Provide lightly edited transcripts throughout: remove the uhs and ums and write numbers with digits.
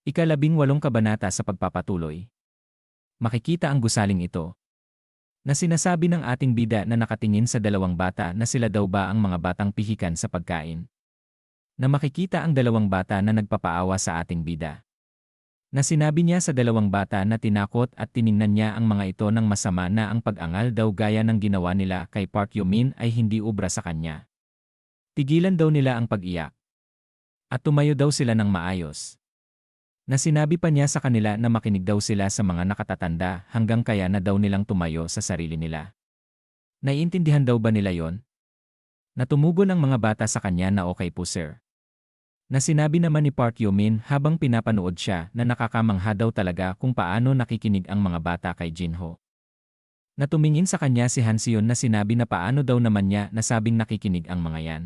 Ika-18 kabanata sa pagpapatuloy. Makikita ang gusaling ito na sinasabi ng ating bida na nakatingin sa dalawang bata na sila daw ba ang mga batang pihikan sa pagkain. Na makikita ang dalawang bata na nagpapaawa sa ating bida. Na sinabi niya sa dalawang bata na tinakot at tiningnan niya ang mga ito ng masama na ang pag-angal daw gaya ng ginawa nila kay Park Yoo-min ay hindi ubra sa kanya. Tigilan daw nila ang pag-iyak. At tumayo daw sila ng maayos. Na sinabi pa niya sa kanila na makinig daw sila sa mga nakatatanda hanggang kaya na daw nilang tumayo sa sarili nila. Naiintindihan daw ba nila yon? Na tumugon ang mga bata sa kanya na okay po sir. Na sinabi naman ni Park Yoo-min habang pinapanood siya na nakakamangha daw talaga kung paano nakikinig ang mga bata kay Jinho. Na tumingin sa kanya si Han Seon na sinabi na paano daw naman niya nasabing nakikinig ang mga yan.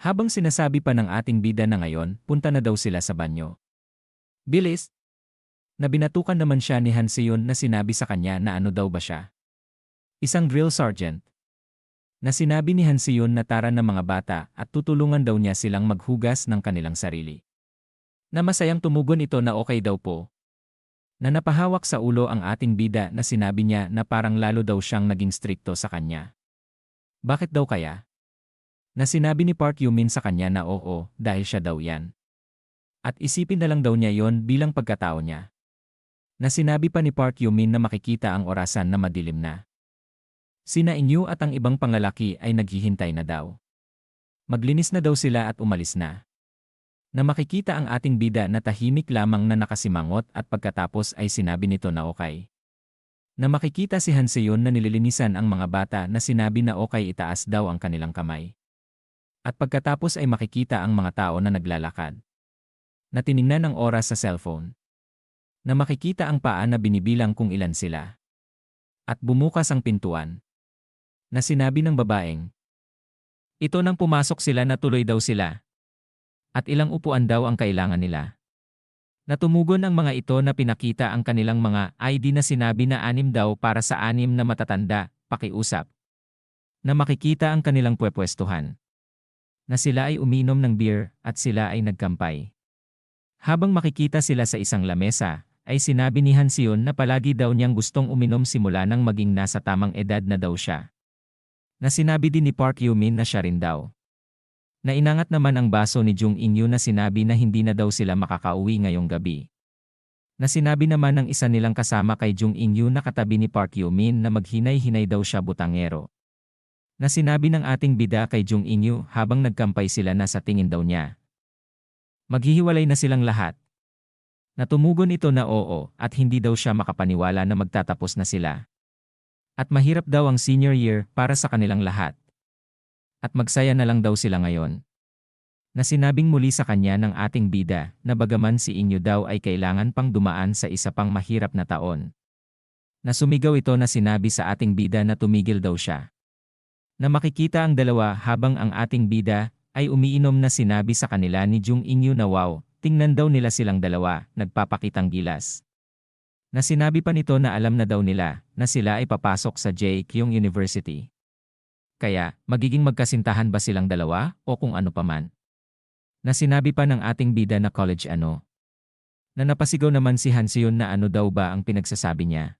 Habang sinasabi pa ng ating bida na ngayon, punta na daw sila sa banyo. Bilis! Na binatukan naman siya ni Han Seon na sinabi sa kanya na ano daw ba siya. Isang drill sergeant. Na sinabi ni Han Seon na tara ng mga bata at tutulungan daw niya silang maghugas ng kanilang sarili. Na masayang tumugon ito na okay daw po. Na napahawak sa ulo ang ating bida na sinabi niya na parang lalo daw siyang naging strikto sa kanya. Bakit daw kaya? Na sinabi ni Park Yoo-min sa kanya na oo, dahil siya daw yan. At isipin na lang daw niya yon bilang pagkatao niya. Na sinabi pa ni Park Yoo-min na makikita ang orasan na madilim na. Sina Inyo at ang ibang panlalaki ay naghihintay na daw. Maglinis na daw sila at umalis na. Na makikita ang ating bida na tahimik lamang na nakasimangot at pagkatapos ay sinabi nito na okay. Na makikita si Han Seon na nililinisan ang mga bata na sinabi na okay itaas daw ang kanilang kamay. At pagkatapos ay makikita ang mga tao na naglalakad. Na tiningnan ang oras sa cellphone. Na makikita ang paa na binibilang kung ilan sila. At bumukas ang pintuan. Na sinabi ng babaeng, ito nang pumasok sila na tuloy daw sila. At ilang upuan daw ang kailangan nila. Na tumugon ang mga ito na pinakita ang kanilang mga ID na sinabi na 6 daw para sa 6 na matatanda, pakiusap. Na makikita ang kanilang pwepwestuhan. Na sila ay uminom ng beer at sila ay nagkampay. Habang makikita sila sa isang lamesa, ay sinabi ni Han Seon na palagi daw niyang gustong uminom simula nang maging nasa tamang edad na daw siya. Na sinabi din ni Park Yoo-min na siya rin daw. Na inangat naman ang baso ni Jung In-yoo na sinabi na hindi na daw sila makakauwi ngayong gabi. Na sinabi naman ng isa nilang kasama kay Jung In-yoo na katabi ni Park Yoo-min na maghinay-hinay daw siya butangero. Na sinabi ng ating bida kay Jung In-yoo habang nagkampay sila na sa tingin daw niya. Maghihiwalay na silang lahat. Natumugon ito na oo at hindi daw siya makapaniwala na magtatapos na sila. At mahirap daw ang senior year para sa kanilang lahat. At magsaya na lang daw sila ngayon. Na sinabing muli sa kanya ng ating bida na bagaman si Inyo daw ay kailangan pang dumaan sa isa pang mahirap na taon. Na sumigaw ito na sinabi sa ating bida na tumigil daw siya. Na makikita ang dalawa habang ang ating bida ay umiinom na sinabi sa kanila ni Jung In-yoo na wow, tingnan daw nila silang dalawa, nagpapakitang gilas. Na sinabi pa nito na alam na daw nila na sila ay papasok sa Jaekyong University. Kaya, magiging magkasintahan ba silang dalawa o kung ano paman? Na sinabi pa ng ating bida na college ano. Na napasigaw naman si Han Seon na ano daw ba ang pinagsasabi niya.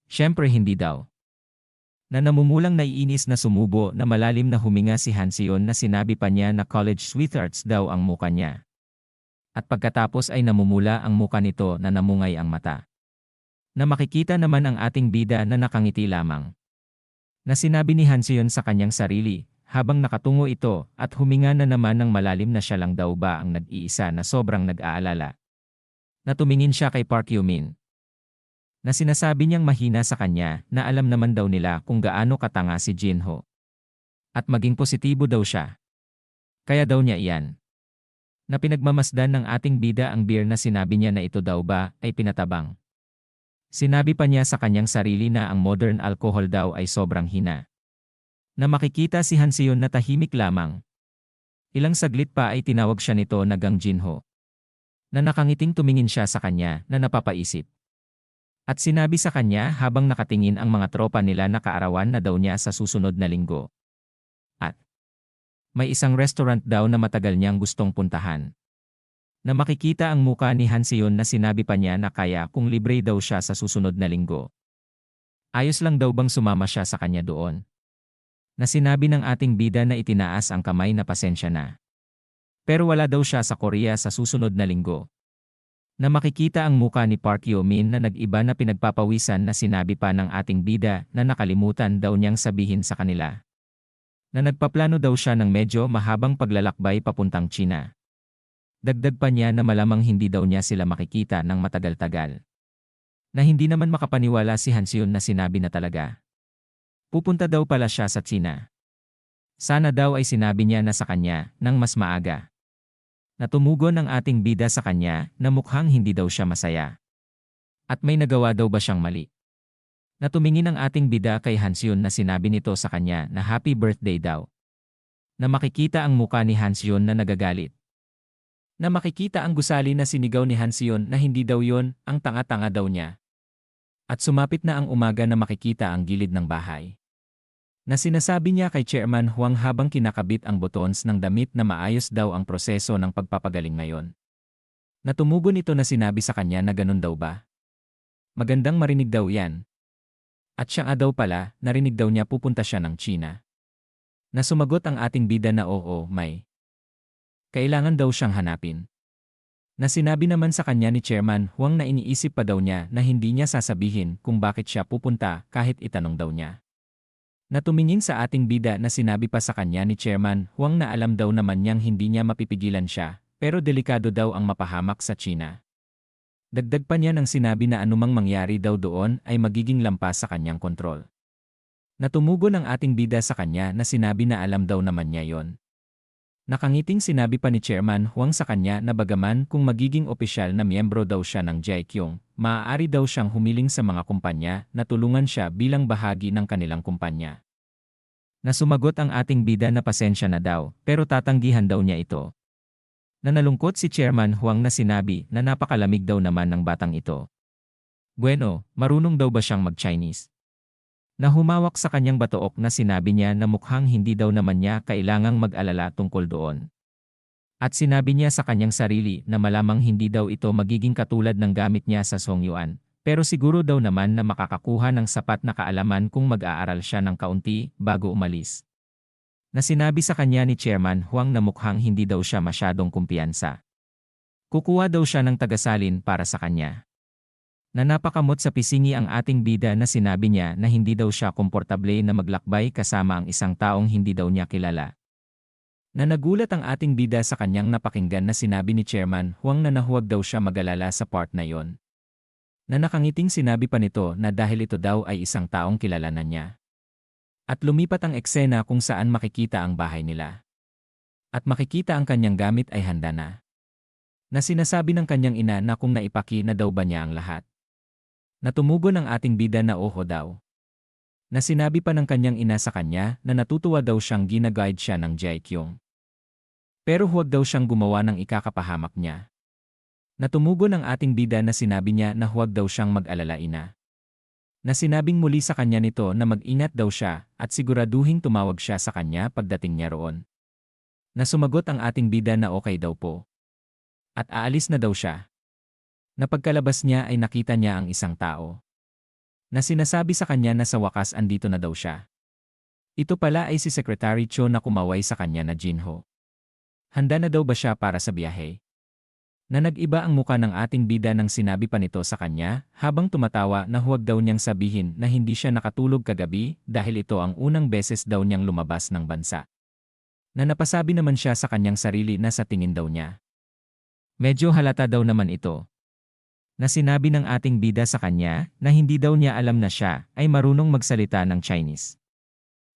Siyempre hindi daw. Na namumulang naiinis na sumubo na malalim na huminga si Han Seon na sinabi pa niya na college sweethearts daw ang muka niya. At pagkatapos ay namumula ang muka nito na namungay ang mata. Na makikita naman ang ating bida na nakangiti lamang. Na sinabi ni Han Seon sa kanyang sarili, habang nakatungo ito at huminga na naman ng malalim na siya lang daw ba ang nag-iisa na sobrang nag-aalala. Na tumingin siya kay Park Yoo-min. Na sinasabi niyang mahina sa kanya na alam naman daw nila kung gaano katanga si Jinho. At maging positibo daw siya. Kaya daw niya iyan. Na pinagmamasdan ng ating bida ang beer na sinabi niya na ito daw ba ay pinatabang. Sinabi pa niya sa kanyang sarili na ang modern alcohol daw ay sobrang hina. Na makikita si Han Seon na tahimik lamang. Ilang saglit pa ay tinawag siya nito na Gang Jinho. Na nakangiting tumingin siya sa kanya na napapaisip. At sinabi sa kanya habang nakatingin ang mga tropa nila na kaarawan na daw niya sa susunod na linggo. At may isang restaurant daw na matagal niyang gustong puntahan. Na makikita ang muka ni Hanseon na sinabi pa niya na kaya kung libre daw siya sa susunod na linggo. Ayos lang daw bang sumama siya sa kanya doon? Na sinabi ng ating bida na itinaas ang kamay na pasensya na. Pero wala daw siya sa Korea sa susunod na linggo. Na makikita ang muka ni Park Hyo-min na nag-iba na pinagpapawisan na sinabi pa ng ating bida na nakalimutan daw niyang sabihin sa kanila. Na nagpaplano daw siya ng medyo mahabang paglalakbay papuntang China. Dagdag pa niya na malamang hindi daw niya sila makikita ng matagal-tagal. Na hindi naman makapaniwala si Hanseon na sinabi na talaga. Pupunta daw pala siya sa China. Sana daw ay sinabi niya na sa kanya nang mas maaga. Natumugon ang ating bida sa kanya na mukhang hindi daw siya masaya. At may nagawa daw ba siyang mali? Natumingin ang ating bida kay Hanseon na sinabi nito sa kanya na happy birthday daw. Na makikita ang muka ni Hanseon na nagagalit. Na makikita ang gusali na sinigaw ni Hanseon na hindi daw yon ang tanga-tanga daw niya. At sumapit na ang umaga na makikita ang gilid ng bahay. Na sinasabi niya kay Chairman Huang habang kinakabit ang buttons ng damit na maayos daw ang proseso ng pagpapagaling ngayon. Natumugon ito na sinabi sa kanya na ganun daw ba? Magandang marinig daw yan. At siya nga daw pala, narinig daw niya pupunta siya ng China. Na sumagot ang ating bida na oo, may. Kailangan daw siyang hanapin. Na sinabi naman sa kanya ni Chairman Huang na iniisip pa daw niya na hindi niya sasabihin kung bakit siya pupunta kahit itanong daw niya. Natumingin sa ating bida na sinabi pa sa kanya ni Chairman Huang na alam daw naman niyang hindi niya mapipigilan siya, pero delikado daw ang mapahamak sa China. Dagdag pa niya nang sinabi na anumang mangyari daw doon ay magiging lampas sa kanyang kontrol. Natumugon ang ating bida sa kanya na sinabi na alam daw naman niya yon. Nakangiting sinabi pa ni Chairman Huang sa kanya na bagaman kung magiging opisyal na miyembro daw siya ng Jaekyong, maaari daw siyang humiling sa mga kumpanya na tulungan siya bilang bahagi ng kanilang kumpanya. Na sumagot ang ating bida na pasensya na daw, pero tatanggihan daw niya ito. Na nalungkot si Chairman Huang na sinabi na napakalamig daw naman ng batang ito. Bueno, marunong daw ba siyang mag-Chinese? Na humawak sa kanyang batook na sinabi niya na mukhang hindi daw naman niya kailangang mag-alala tungkol doon. At sinabi niya sa kanyang sarili na malamang hindi daw ito magiging katulad ng gamit niya sa Songyuan, pero siguro daw naman na makakakuha ng sapat na kaalaman kung mag-aaral siya ng kaunti bago umalis. Na sinabi sa kanya ni Chairman Huang na mukhang hindi daw siya masyadong kumpiyansa. Kukuha daw siya ng tagasalin para sa kanya. Na napakamot sa pisingi ang ating bida na sinabi niya na hindi daw siya komportable na maglakbay kasama ang isang taong hindi daw niya kilala. Na nagulat ang ating bida sa kanyang napakinggan na sinabi ni Chairman Huang na nahuwag daw siya mag-alala sa part na yon. Na nakangiting sinabi pa nito na dahil ito daw ay isang taong kilala na niya. At lumipat ang eksena kung saan makikita ang bahay nila. At makikita ang kanyang gamit ay handa na. Na sinasabi ng kanyang ina na kung naipaki na daw ba niya ang lahat. Natumugon ang ating bida na oho daw. Na sinabi pa ng kanyang ina sa kanya na natutuwa daw siyang ginaguide siya ng Jaekyong. Pero huwag daw siyang gumawa ng ikakapahamak niya. Natumugon ang ating bida na sinabi niya na huwag daw siyang mag-alala ina. Na sinabing muli sa kanya nito na mag-ingat daw siya at siguraduhing tumawag siya sa kanya pagdating niya roon. Na sumagot ang ating bida na okay daw po. At aalis na daw siya. Na pagkalabas niya ay nakita niya ang isang tao. Na sinasabi sa kanya na sa wakas andito na daw siya. Ito pala ay si Secretary Cho na kumaway sa kanya na Jinho. Handa na daw ba siya para sa biyahe? Na nag-iba ang muka ng ating bida nang sinabi pa nito sa kanya habang tumatawa na huwag daw niyang sabihin na hindi siya nakatulog kagabi dahil ito ang unang beses daw niyang lumabas ng bansa. Na napasabi naman siya sa kanyang sarili na sa tingin daw niya. Medyo halata daw naman ito. Na sinabi ng ating bida sa kanya na hindi daw niya alam na siya ay marunong magsalita ng Chinese.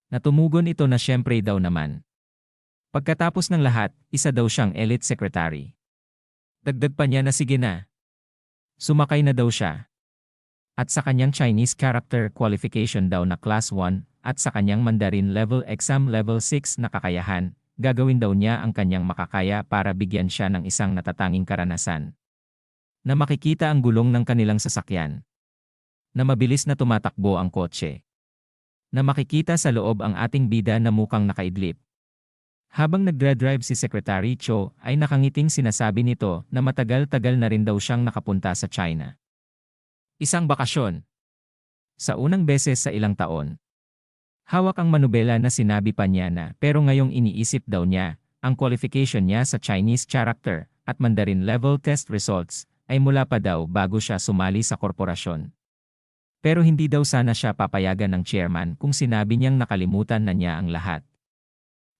Natumugon ito na syempre daw naman. Pagkatapos ng lahat, isa daw siyang elite secretary. Dagdag pa niya na sige na. Sumakay na daw siya. At sa kanyang Chinese character qualification daw na class 1 at sa kanyang Mandarin level exam level 6 na kakayahan, gagawin daw niya ang kanyang makakaya para bigyan siya ng isang natatanging karanasan. Na makikita ang gulong ng kanilang sasakyan. Na mabilis na tumatakbo ang kotse. Na makikita sa loob ang ating bida na mukhang nakaidlip. Habang nagdra-drive si Secretary Cho ay nakangiting sinasabi nito na matagal-tagal na rin daw siyang nakapunta sa China. Isang bakasyon. Sa unang beses sa ilang taon. Hawak ang manubela na sinabi pa niya na pero ngayong iniisip daw niya, ang qualification niya sa Chinese character at Mandarin level test results ay mula pa daw bago siya sumali sa korporasyon. Pero hindi daw sana siya papayagan ng chairman kung sinabi niyang nakalimutan na niya ang lahat.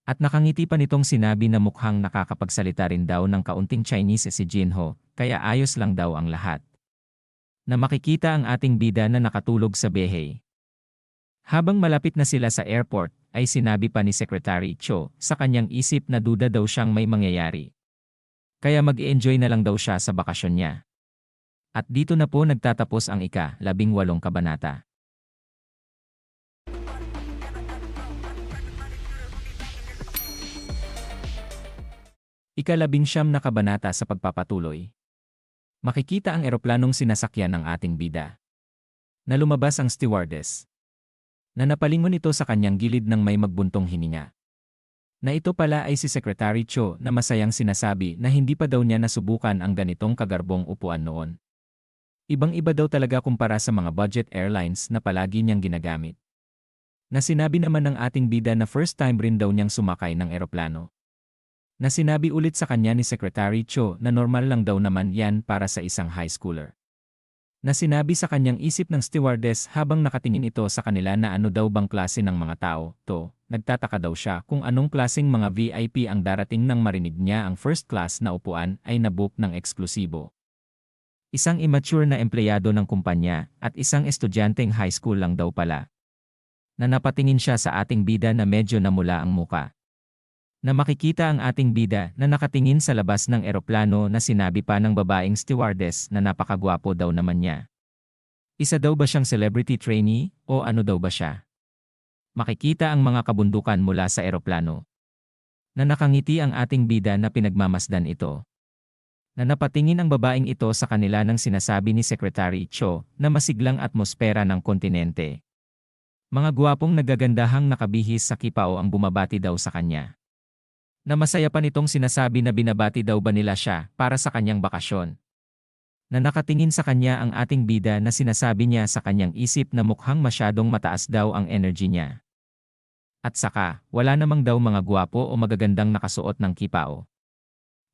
At nakangiti pa nitong sinabi na mukhang nakakapagsalita rin daw ng kaunting Chinese si Jinho, kaya ayos lang daw ang lahat. Na makikita ang ating bida na nakatulog sa behe. Habang malapit na sila sa airport, ay sinabi pa ni Secretary Cho sa kanyang isip na duda daw siyang may mangyayari. Kaya mag-enjoy na lang daw siya sa bakasyon niya. At dito na po nagtatapos ang ika-18 kabanata. Ika-19 na kabanata sa pagpapatuloy. Makikita ang eroplanong sinasakyan ng ating bida. Na lumabas ang stewardess. Na napalingon ito sa kanyang gilid ng may magbuntong hininga. Na ito pala ay si Secretary Cho na masayang sinasabi na hindi pa daw niya nasubukan ang ganitong kagarbong upuan noon. Ibang-iba daw talaga kumpara sa mga budget airlines na palagi niyang ginagamit. Na sinabi naman ng ating bida na first time rin daw niyang sumakay ng eroplano. Na sinabi ulit sa kanya ni Secretary Cho na normal lang daw naman yan para sa isang high schooler. Na sinabi sa kanyang isip ng stewardess habang nakatingin ito sa kanila na ano daw bang klase ng mga tao, nagtataka daw siya kung anong klaseng mga VIP ang darating nang marinig niya ang first class na upuan ay nabook ng eksklusibo. Isang immature na empleyado ng kumpanya at isang estudyanteng high school lang daw pala. Na napatingin siya sa ating bida na medyo namula ang muka. Na makikita ang ating bida na nakatingin sa labas ng eroplano na sinabi pa ng babaeng stewardess na napakagwapo daw naman niya. Isa daw ba siyang celebrity trainee o ano daw ba siya? Makikita ang mga kabundukan mula sa eroplano. Na nakangiti ang ating bida na pinagmamasdan ito. Na napatingin ang babaeng ito sa kanila nang sinasabi ni Secretary Cho na masiglang atmosfera ng kontinente. Mga gwapong nagagandahang nakabihis sa kipao ang bumabati daw sa kanya. Na masaya pa nitong sinasabi na binabati daw ba nila siya para sa kanyang bakasyon. Na nakatingin sa kanya ang ating bida na sinasabi niya sa kanyang isip na mukhang masyadong mataas daw ang energy niya. At saka, wala namang daw mga gwapo o magagandang nakasuot ng kipao.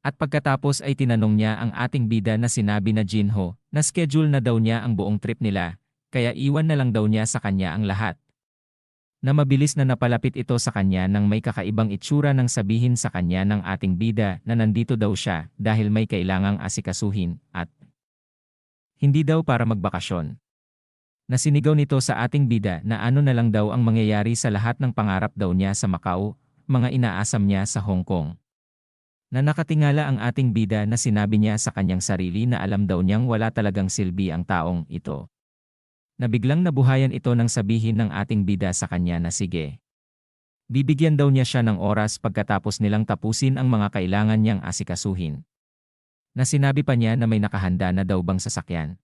At pagkatapos ay tinanong niya ang ating bida na sinabi na Jinho na schedule na daw niya ang buong trip nila, kaya iwan na lang daw niya sa kanya ang lahat. Na mabilis na napalapit ito sa kanya nang may kakaibang itsura nang sabihin sa kanya ng ating bida na nandito daw siya dahil may kailangang asikasuhin at hindi daw para magbakasyon. Nasinigaw nito sa ating bida na ano na lang daw ang mangyayari sa lahat ng pangarap daw niya sa Macau, mga inaasam niya sa Hong Kong. Na nakatingala ang ating bida na sinabi niya sa kanyang sarili na alam daw niyang wala talagang silbi ang taong ito. Na biglang nabuhayan ito nang sabihin ng ating bida sa kanya na sige. Bibigyan daw niya siya ng oras pagkatapos nilang tapusin ang mga kailangan niyang asikasuhin. Na sinabi pa niya na may nakahanda na daw bang sasakyan.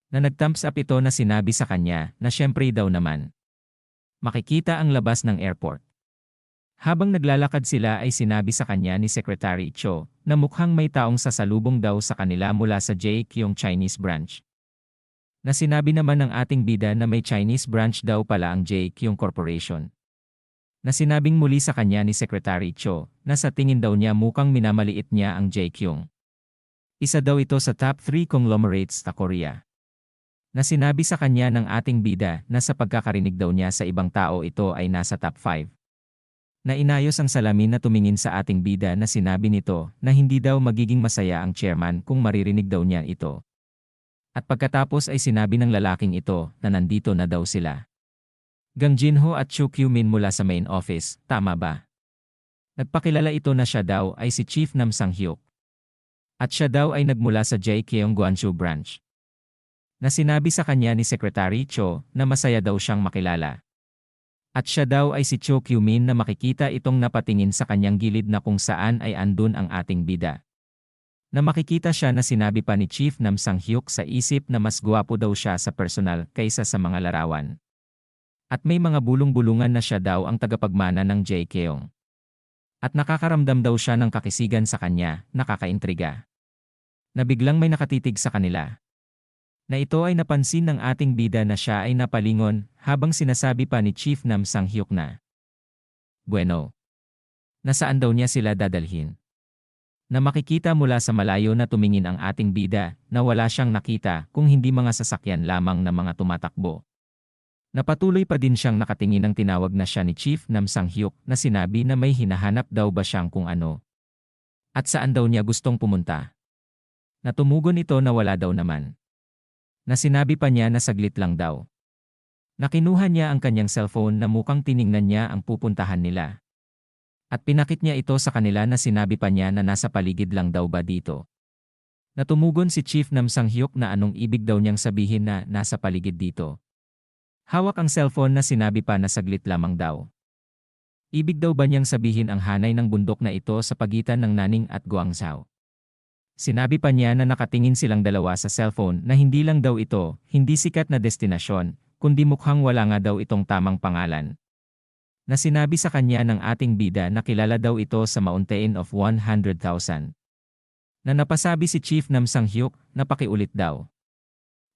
Na nag-thumbs up ito na sinabi sa kanya na syempre daw naman. Makikita ang labas ng airport. Habang naglalakad sila ay sinabi sa kanya ni Secretary Cho na mukhang may taong sasalubong daw sa kanila mula sa JQ Chinese branch. Na sinabi naman ng ating bida na may Chinese branch daw pala ang JQ Corporation. Na sinabing muli sa kanya ni Secretary Cho na sa tingin daw niya mukhang minamaliit niya ang JQ. Isa daw ito sa top 3 conglomerates sa Korea. Na sinabi sa kanya ng ating bida na sa pagkakarinig daw niya sa ibang tao ito ay nasa top 5. Na inayos ang salamin na tumingin sa ating bida na sinabi nito na hindi daw magiging masaya ang chairman kung maririnig daw niya ito. At pagkatapos ay sinabi ng lalaking ito na nandito na daw sila. Gang Jinho at Chu Kyumin mula sa main office, tama ba? Nagpakilala ito na siya daw ay si Chief Nam Sang-hyuk. At siya daw ay nagmula sa JKyong Gwangju branch. Na sinabi sa kanya ni Secretary Cho na masaya daw siyang makilala. At siya daw ay si Cho Kyumin na makikita itong napatingin sa kanyang gilid na kung saan ay andun ang ating bida. Na makikita siya na sinabi pa ni Chief Nam Sang-hyuk sa isip na mas gwapo daw siya sa personal kaysa sa mga larawan. At may mga bulong-bulungan na siya daw ang tagapagmana ng JKyong. At nakakaramdam daw siya ng kakisigan sa kanya, nakakaintriga. Na biglang may nakatitig sa kanila. Na ito ay napansin ng ating bida na siya ay napalingon habang sinasabi pa ni Chief Nam Sang-hyuk na, "Bueno. Nasaan daw niya sila dadalhin?" Na makikita mula sa malayo na tumingin ang ating bida na wala siyang nakita kung hindi mga sasakyan lamang na mga tumatakbo. Napatuloy pa din siyang nakatingin ng tinawag na siya ni Chief Nam Sang-hyuk na sinabi na may hinahanap daw ba siyang kung ano. At saan daw niya gustong pumunta. Natumugon ito na wala daw naman. Na sinabi pa niya na saglit lang daw. Nakinuha niya ang kanyang cellphone na mukhang tiningnan niya ang pupuntahan nila. At pinakit niya ito sa kanila na sinabi pa niya na nasa paligid lang daw ba dito. Natumugon si Chief Nam Sang-hyuk na anong ibig daw niyang sabihin na nasa paligid dito. Hawak ang cellphone na sinabi pa na saglit lamang daw. Ibig daw ba niyang sabihin ang hanay ng bundok na ito sa pagitan ng Naning at Guangzhou? Sinabi pa niya na nakatingin silang dalawa sa cellphone na hindi lang daw ito, hindi sikat na destinasyon, kundi mukhang wala nga daw itong tamang pangalan. Na sinabi sa kanya ng ating bida na kilala daw ito sa Mountain of 100,000. Na napasabi si Chief Nam Sang-hyuk na pakiulit daw.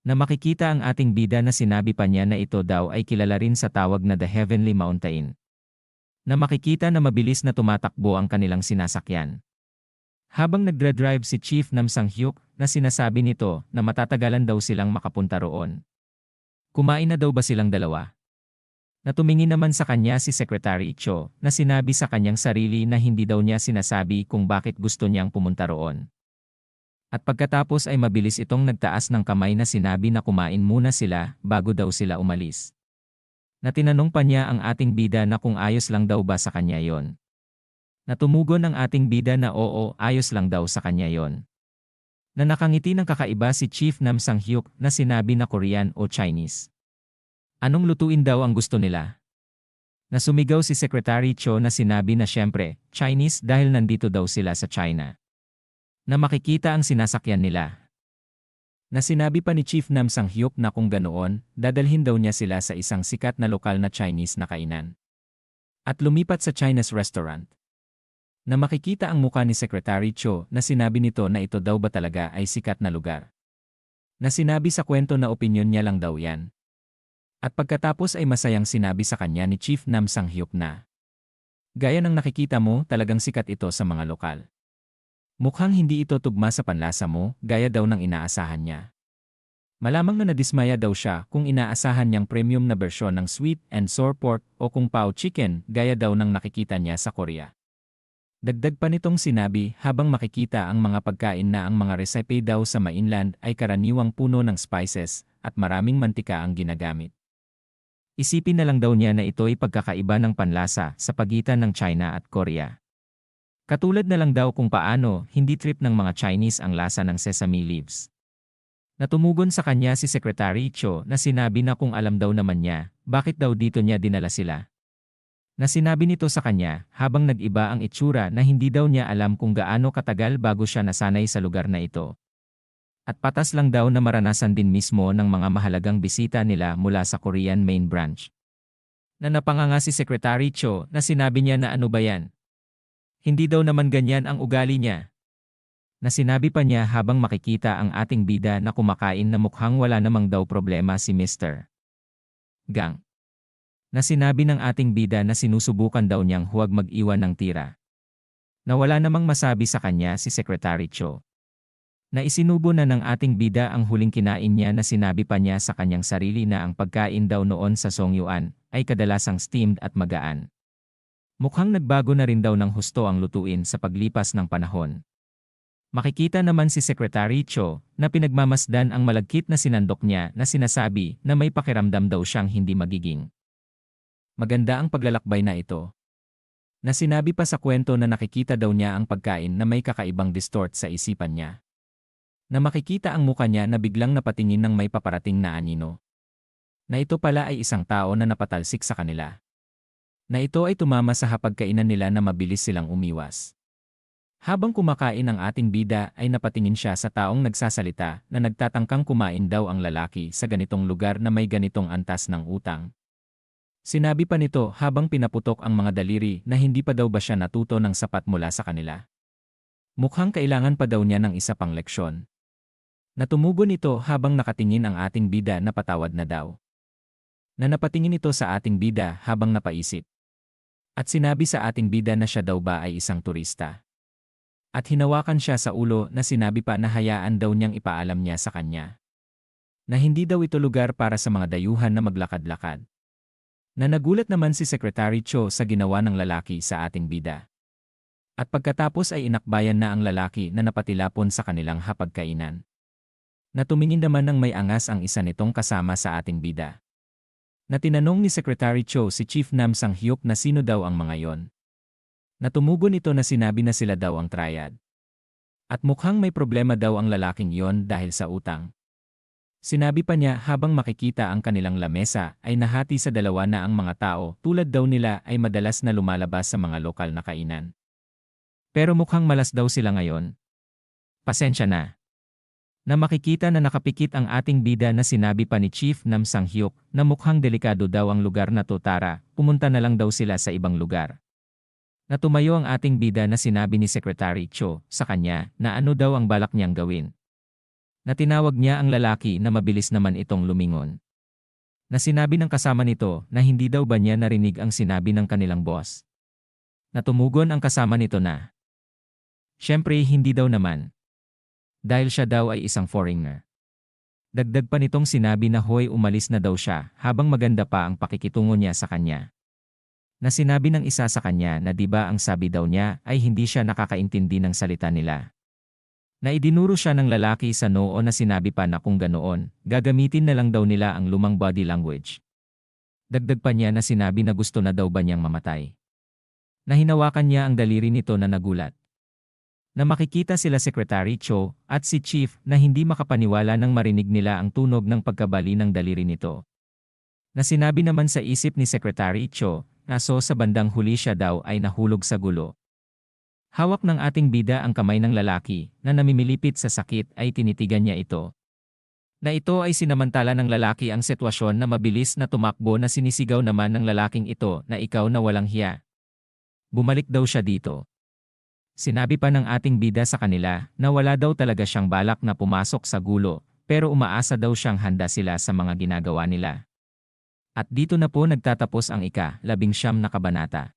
Na makikita ang ating bida na sinabi pa niya na ito daw ay kilala rin sa tawag na The Heavenly Mountain. Na makikita na mabilis na tumatakbo ang kanilang sinasakyan. Habang nagdra-drive si Chief Nam Sang-hyuk na sinasabi nito na matatagalan daw silang makapunta roon. Kumain na daw ba silang dalawa? Natumingin naman sa kanya si Secretary Cho na sinabi sa kanyang sarili na hindi daw niya sinasabi kung bakit gusto niyang pumunta roon. At pagkatapos ay mabilis itong nagtaas ng kamay na sinabi na kumain muna sila bago daw sila umalis. Na tinanong pa niya ang ating bida na kung ayos lang daw ba sa kanya yon. Natumugon ang ating bida na oo, ayos lang daw sa kanya yon. Na nakangiti ng kakaiba si Chief Nam Sang-hyuk na sinabi na Korean o Chinese. Anong lutuin daw ang gusto nila? Na sumigaw si Secretary Cho na sinabi na siyempre, Chinese dahil nandito daw sila sa China. Na makikita ang sinasakyan nila. Na sinabi pa ni Chief Nam Sang-hyuk na kung ganoon, dadalhin daw niya sila sa isang sikat na lokal na Chinese na kainan. At lumipat sa Chinese restaurant. Na makikita ang muka ni Secretary Cho na sinabi nito na ito daw ba talaga ay sikat na lugar. Na sinabi sa kwento na opinyon niya lang daw yan. At pagkatapos ay masayang sinabi sa kanya ni Chief Nam Sang-hyuk na, "Gaya ng nakikita mo, talagang sikat ito sa mga lokal. Mukhang hindi ito tugma sa panlasa mo, gaya daw ng inaasahan niya." Malamang na nadismaya daw siya kung inaasahan niyang premium na bersyon ng sweet and sour pork o kung pao chicken, gaya daw ng nakikita niya sa Korea. Dagdag pa nitong sinabi habang makikita ang mga pagkain na ang mga recipe daw sa mainland ay karaniwang puno ng spices at maraming mantika ang ginagamit. Isipin na lang daw niya na ito'y pagkakaiba ng panlasa sa pagitan ng China at Korea. Katulad na lang daw kung paano hindi trip ng mga Chinese ang lasa ng sesame leaves. Natumugon sa kanya si Secretary Cho na sinabi na kung alam daw naman niya, bakit daw dito niya dinala sila. Na sinabi nito sa kanya habang nag-iba ang itsura na hindi daw niya alam kung gaano katagal bago siya nasanay sa lugar na ito. At patas lang daw na maranasan din mismo ng mga mahalagang bisita nila mula sa Korean main branch. Na napanganga si Secretary Cho na sinabi niya na ano ba yan? Hindi daw naman ganyan ang ugali niya. Na sinabi pa niya habang makikita ang ating bida na kumakain na mukhang wala namang daw problema si Mr. Gang. Na sinabi ng ating bida na sinusubukan daw niyang huwag mag-iwan ng tira. Na wala namang masabi sa kanya si Secretary Cho. Na isinubo na ng ating bida ang huling kinain niya na sinabi pa niya sa kanyang sarili na ang pagkain daw noon sa Songyuan ay kadalasang steamed at magaan. Mukhang nagbago na rin daw ng husto ang lutuin sa paglipas ng panahon. Makikita naman si Secretary Cho na pinagmamasdan ang malagkit na sinandok niya na sinasabi na may pakiramdam daw siyang hindi magiging maganda ang paglalakbay na ito. Na sinabi pa sa kwento na nakikita daw niya ang pagkain na may kakaibang distort sa isipan niya. Na makikita ang muka niya na biglang napatingin ng may paparating na anino. Na ito pala ay isang tao na napatalsik sa kanila. Na ito ay tumama sa hapagkainan nila na mabilis silang umiwas. Habang kumakain ang ating bida ay napatingin siya sa taong nagsasalita na nagtatangkang kumain daw ang lalaki sa ganitong lugar na may ganitong antas ng utang. Sinabi pa nito habang pinaputok ang mga daliri na hindi pa daw ba siya natuto ng sapat mula sa kanila. Mukhang kailangan pa daw niya ng isa pang leksyon. Natumugon ito habang nakatingin ang ating bida na patawad na daw. Na napatingin ito sa ating bida habang napaisip. At sinabi sa ating bida na siya daw ba ay isang turista. At hinawakan siya sa ulo na sinabi pa na hayaan daw niyang ipaalam niya sa kanya. Na hindi daw ito lugar para sa mga dayuhan na maglakad-lakad. Na nagulat naman si Secretary Cho sa ginawa ng lalaki sa ating bida. At pagkatapos ay inakbayan na ang lalaki na napatilapon sa kanilang hapagkainan. Na tumingin naman ng may angas ang isa nitong kasama sa ating bida. Na tinanong ni Secretary Cho si Chief Nam Sang-hyuk na sino daw ang mga yon. Natumugon ito na sinabi na sila daw ang triad. At mukhang may problema daw ang lalaking yon dahil sa utang. Sinabi pa niya habang makikita ang kanilang lamesa ay nahati sa dalawa na ang mga tao tulad daw nila ay madalas na lumalabas sa mga lokal na kainan. Pero mukhang malas daw sila ngayon. Pasensya na. Na makikita na nakapikit ang ating bida na sinabi pa ni Chief Nam Sang-hyuk na mukhang delikado daw ang lugar na to, tara, pumunta na lang daw sila sa ibang lugar. Na tumayo ang ating bida na sinabi ni Secretary Cho sa kanya na ano daw ang balak niyang gawin. Na tinawag niya ang lalaki na mabilis naman itong lumingon. Na sinabi ng kasama nito na hindi daw ba niya narinig ang sinabi ng kanilang boss. Na tumugon ang kasama nito na, "Siyempre hindi daw naman. Dahil siya daw ay isang foreigner." Dagdag pa nitong sinabi na hoy umalis na daw siya habang maganda pa ang pakikitungo niya sa kanya. Na sinabi ng isa sa kanya na di ba ang sabi daw niya ay hindi siya nakakaintindi ng salita nila. Na idinuro siya ng lalaki sa noo na sinabi pa na kung ganoon, gagamitin na lang daw nila ang lumang body language. Dagdag pa niya na sinabi na gusto na daw ba niyang mamatay. Na hinawakan niya ang daliri nito na nagulat. Na makikita sila Secretary Cho at si Chief na hindi makapaniwala nang marinig nila ang tunog ng pagkabali ng daliri nito. Na sinabi naman sa isip ni Secretary Cho na sa bandang huli siya daw ay nahulog sa gulo. Hawak ng ating bida ang kamay ng lalaki na namimilipit sa sakit ay tinitigan niya ito. Na ito ay sinamantala ng lalaki ang sitwasyon na mabilis na tumakbo na sinisigaw naman ng lalaking ito na ikaw na walang hiya. Bumalik daw siya dito. Sinabi pa ng ating bida sa kanila na wala daw talaga siyang balak na pumasok sa gulo pero umaasa daw siyang handa sila sa mga ginagawa nila. At dito na po nagtatapos ang ika-19 na kabanata.